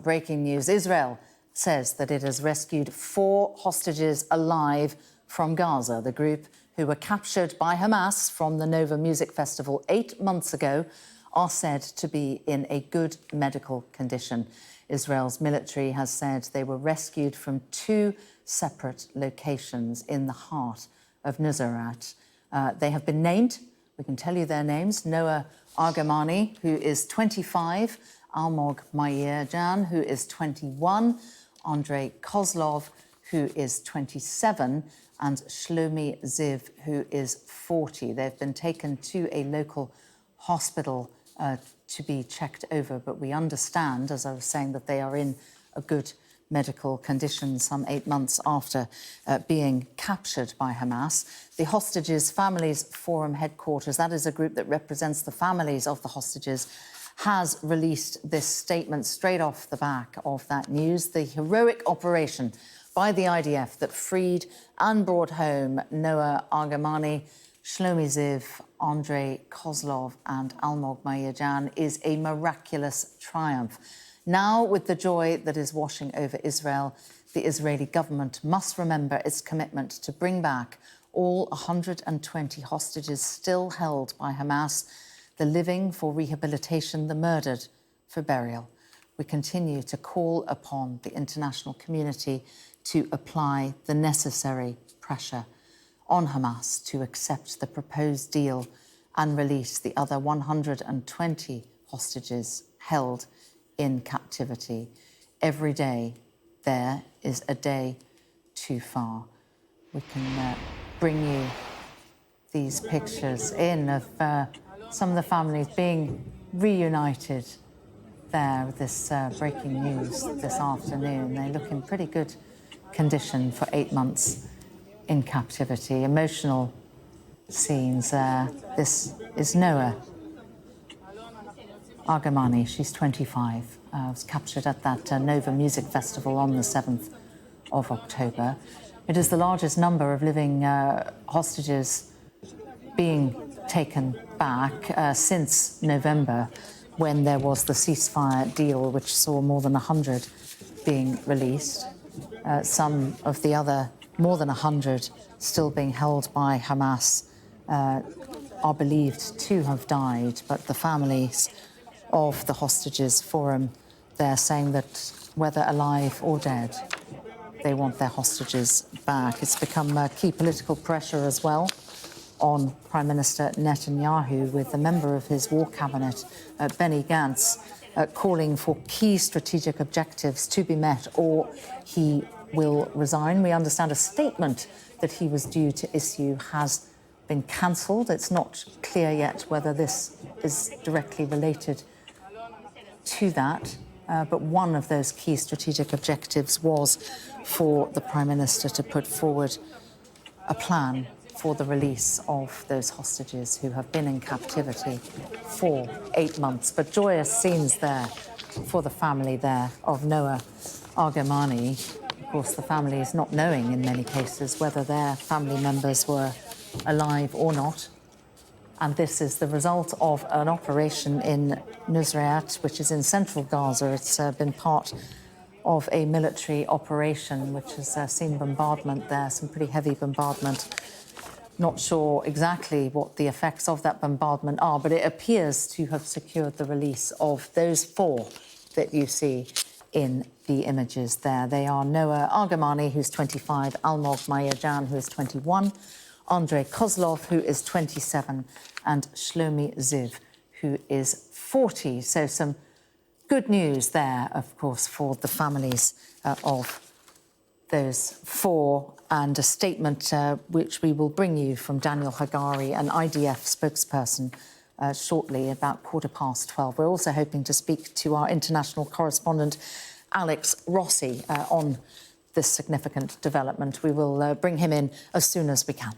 Breaking news. Israel says that it has rescued 4 hostages alive from Gaza. The group, who were captured by Hamas from the Nova Music Festival 8 months ago, are said to be in a good medical condition. Israel's military has said they were rescued from 2 separate locations in the heart of Nuseirat. They have been named. We can tell you their names. Noa Argamani, who is 25, Almog Meir Jan, who is 21, Andrey Kozlov, who is 27, and Shlomi Ziv, who is 40. They've been taken to a local hospital to be checked over, but we understand, as I was saying, that they are in a good medical condition some 8 months after being captured by Hamas. The Hostages Families Forum headquarters, that is a group that represents the families of the hostages, has released this statement straight off the back of that news. The heroic operation by the IDF that freed and brought home Noa Argamani, Shlomi Ziv, Andrey Kozlov and Almog Meir Jan is a miraculous triumph. Now, with the joy that is washing over Israel, the Israeli government must remember its commitment to bring back all 120 hostages still held by Hamas, the living for rehabilitation, the murdered for burial. We continue to call upon the international community to apply the necessary pressure on Hamas to accept the proposed deal and release the other 120 hostages held in captivity. Every day there is a day too far. We can bring you these pictures in of some of the families being reunited there with this breaking news this afternoon. They look in pretty good condition for 8 months in captivity. Emotional scenes. This is Noa Argamani. She's 25. Was captured at that Nova Music Festival on the 7th of October. It is the largest number of living hostages being taken back since November, when there was the ceasefire deal, which saw more than 100 being released. Some of the other more than 100 still being held by Hamas are believed to have died, but the families of the Hostages Forum, they're saying that whether alive or dead, they want their hostages back. It's become key political pressure as well on Prime Minister Netanyahu, with a member of his war cabinet, Benny Gantz, calling for key strategic objectives to be met or he will resign. We understand a statement that he was due to issue has been cancelled. It's not clear yet whether this is directly related to that, but one of those key strategic objectives was for the Prime Minister to put forward a plan for the release of those hostages who have been in captivity for 8 months. But joyous scenes there for the family there of Noa Argamani. Of course, the family is not knowing in many cases whether their family members were alive or not. And this is the result of an operation in Nuseirat, which is in central Gaza. It's been part of a military operation which has seen bombardment there, some pretty heavy bombardment. Not sure exactly what the effects of that bombardment are, but it appears to have secured the release of those 4 that you see in the images there. They are Noa Argamani, who's 25, Almog Meir Jan, who is 21, Andrey Kozlov, who is 27, and Shlomi Ziv, who is 40. So some good news there, of course, for the families of those 4, and a statement which we will bring you from Daniel Hagari, an IDF spokesperson, shortly, about 12:15. We're also hoping to speak to our international correspondent, Alex Rossi, on this significant development. We will bring him in as soon as we can.